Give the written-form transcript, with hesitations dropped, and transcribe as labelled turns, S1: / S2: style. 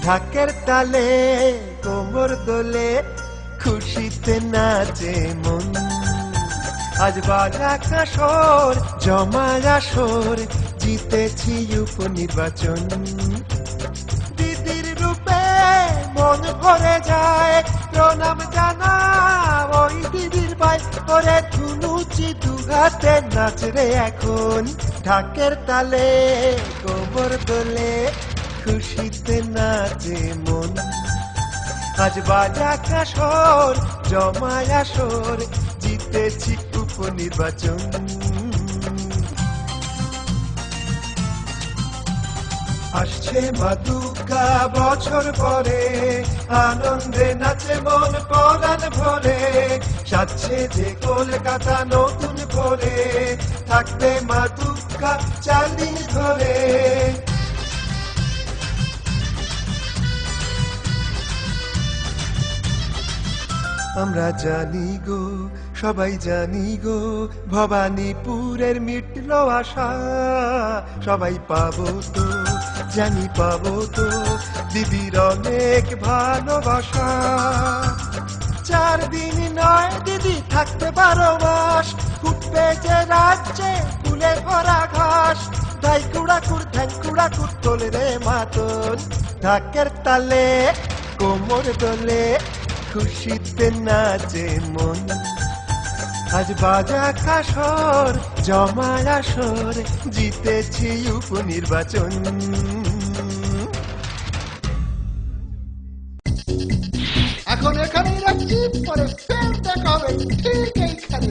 S1: ঢাকের তালে কোমর দোলে খুশিতে নাচে মন। আজ বাজা কাসর জমা আসর জিতেছি উপনির্বাচন। দিদির রূপে মন ভরে যায় প্রণাম জানা ওই দিদির ভাই করে ধুনুচি দুঘাতে নাচরে এখন। ঢাকের তালে কোমর দোলে খুশিতে নাচে মন। আজ বাজা কাসর জমা আসর জিতেছি উপনির্বাচন। আসছে মা দুর্গা বছর পরে আনন্দে নাচে মন পরাণ ভরে। সাজছে যে কলকাতা নতুন করে থাকবে মা দুর্গা 4 দিন ধরে। আমরা জানি গো সবাই জানি গো ভবানীপুরের মিটল আশা। সবাই পাবো তো জানি পাবো তো দিদির অনেক ভালোবাসা। 4 দিন নয় দিদি থাকতে 12 মাস ফুটবে যে রাজ্যে ফুলে ভরা ঘাস। তাই কুড়াকুড় ধ্যান কুড়াকুড় তোলে রে মাতন। ঢাকের তালে কোমর দোলে খুশিতে নাচে মন। আজ বাজা কাসর জমা আসর জিতেছি উপনির্বাচন।
S2: এখন এখানেই রাখছি, পরে ফের দেখা হবে ঠিক এইখানে।